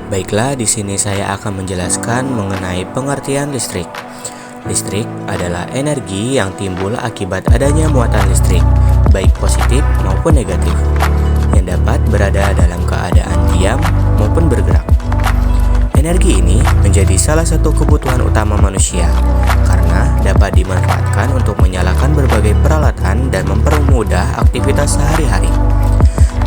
Baiklah, di sini saya akan menjelaskan mengenai pengertian listrik. Listrik adalah energi yang timbul akibat adanya muatan listrik, baik positif maupun negatif, yang dapat berada dalam keadaan diam maupun bergerak. Energi ini menjadi salah satu kebutuhan utama manusia karena dapat dimanfaatkan untuk menyalakan berbagai peralatan dan mempermudah aktivitas sehari-hari.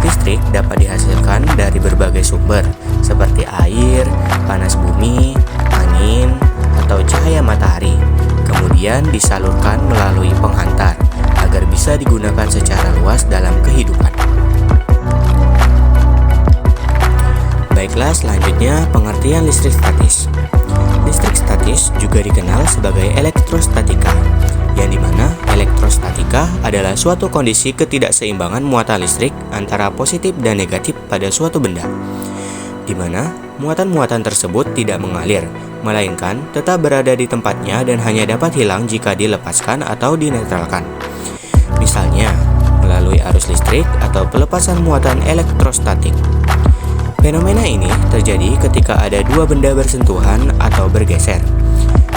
Listrik dapat dihasilkan dari berbagai sumber seperti air, panas bumi, angin, atau cahaya matahari. Kemudian disalurkan melalui penghantar agar bisa digunakan secara luas dalam kehidupan. Baiklah, selanjutnya pengertian listrik statis. Listrik statis juga dikenal sebagai elektrostatika, yang dimana elektrostatika adalah suatu kondisi ketidakseimbangan muatan listrik antara positif dan negatif pada suatu benda, di mana muatan-muatan tersebut tidak mengalir, melainkan tetap berada di tempatnya dan hanya dapat hilang jika dilepaskan atau dinetralkan. Misalnya, melalui arus listrik atau pelepasan muatan elektrostatik. Fenomena ini terjadi ketika ada dua benda bersentuhan atau bergeser,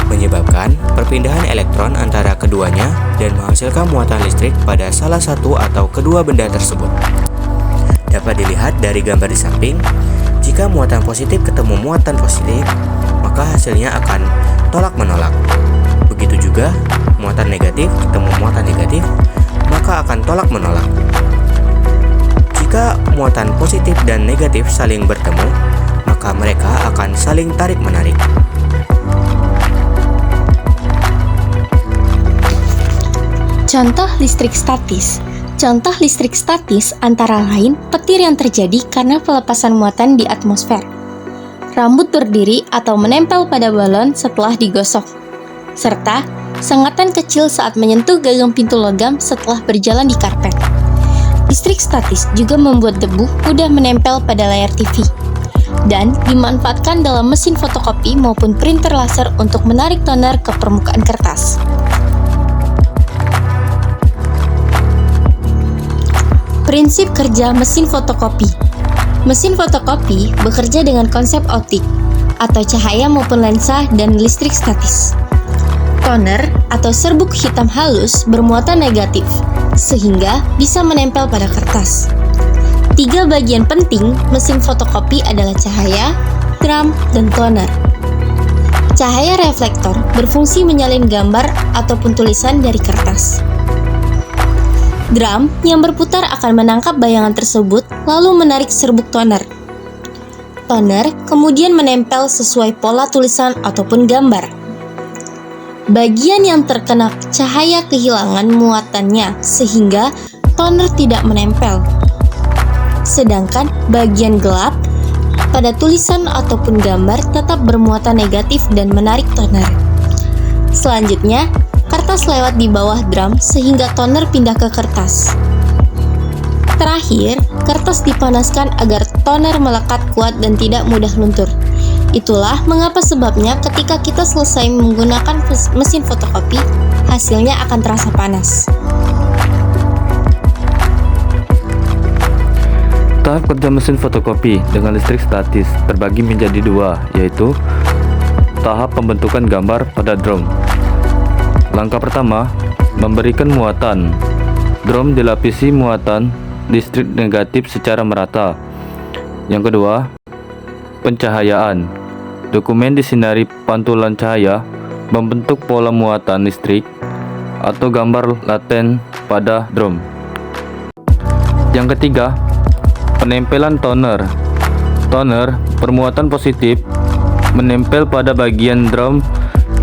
menyebabkan perpindahan elektron antara keduanya dan menghasilkan muatan listrik pada salah satu atau kedua benda tersebut. Dapat dilihat dari gambar di samping, jika muatan positif ketemu muatan positif, maka hasilnya akan tolak-menolak. Begitu juga, muatan negatif ketemu muatan negatif, maka akan tolak-menolak. Jika muatan positif dan negatif saling bertemu, maka mereka akan saling tarik-menarik. Contoh listrik statis. Contoh listrik statis antara lain petir yang terjadi karena pelepasan muatan di atmosfer. Rambut berdiri atau menempel pada balon setelah digosok. Serta sengatan kecil saat menyentuh gagang pintu logam setelah berjalan di karpet. Listrik statis juga membuat debu mudah menempel pada layar TV dan dimanfaatkan dalam mesin fotokopi maupun printer laser untuk menarik toner ke permukaan kertas. Prinsip kerja mesin fotokopi. Mesin fotokopi bekerja dengan konsep optik atau cahaya maupun lensa dan listrik statis. Toner atau serbuk hitam halus bermuatan negatif, sehingga bisa menempel pada kertas. Tiga bagian penting mesin fotokopi adalah cahaya, drum, dan toner. Cahaya reflektor berfungsi menyalin gambar ataupun tulisan dari kertas. Drum yang berputar akan menangkap bayangan tersebut lalu menarik serbuk toner. Toner kemudian menempel sesuai pola tulisan ataupun gambar. Bagian yang terkena cahaya kehilangan muatannya sehingga toner tidak menempel. Sedangkan bagian gelap pada tulisan ataupun gambar tetap bermuatan negatif dan menarik toner. Selanjutnya, kertas lewat di bawah drum sehingga toner pindah ke kertas. Terakhir, kertas dipanaskan agar toner melekat kuat dan tidak mudah luntur. Itulah mengapa sebabnya ketika kita selesai menggunakan mesin fotokopi, hasilnya akan terasa panas. Tahap kerja mesin fotokopi dengan listrik statis terbagi menjadi dua, yaitu tahap pembentukan gambar pada drum. Langkah pertama, memberikan muatan. Drum dilapisi muatan listrik negatif secara merata. Yang kedua, pencahayaan. Dokumen disinari pantulan cahaya membentuk pola muatan listrik atau gambar laten pada drum. Yang ketiga, penempelan toner. Toner bermuatan positif menempel pada bagian drum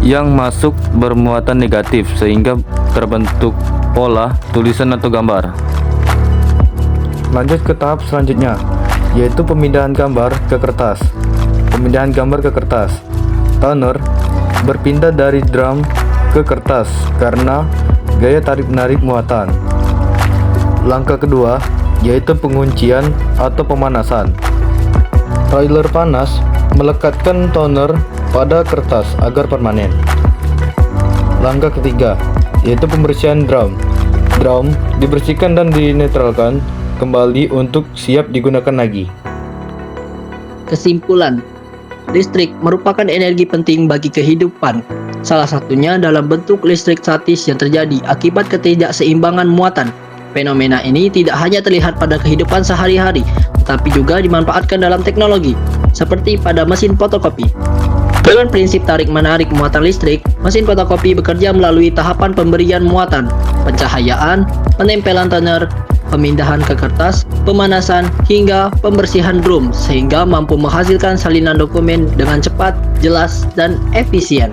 yang masuk bermuatan negatif sehingga terbentuk pola tulisan atau gambar. Lanjut ke tahap selanjutnya, yaitu pemindahan gambar ke kertas. Pemindahan gambar ke kertas. Toner berpindah dari drum ke kertas karena gaya tarik-menarik muatan. Langkah kedua, yaitu penguncian atau pemanasan. Roller panas melekatkan toner pada kertas agar permanen. Langkah ketiga, yaitu pembersihan drum. Drum dibersihkan dan dinetralkan kembali untuk siap digunakan lagi. Kesimpulan, listrik merupakan energi penting bagi kehidupan. Salah satunya dalam bentuk listrik statis yang terjadi akibat ketidakseimbangan muatan. Fenomena ini tidak hanya terlihat pada kehidupan sehari-hari, tetapi juga dimanfaatkan dalam teknologi, seperti pada mesin fotokopi. Dengan prinsip tarik-menarik muatan listrik, mesin fotokopi bekerja melalui tahapan pemberian muatan, pencahayaan, penempelan toner, pemindahan ke kertas, pemanasan, hingga pembersihan drum, sehingga mampu menghasilkan salinan dokumen dengan cepat, jelas, dan efisien.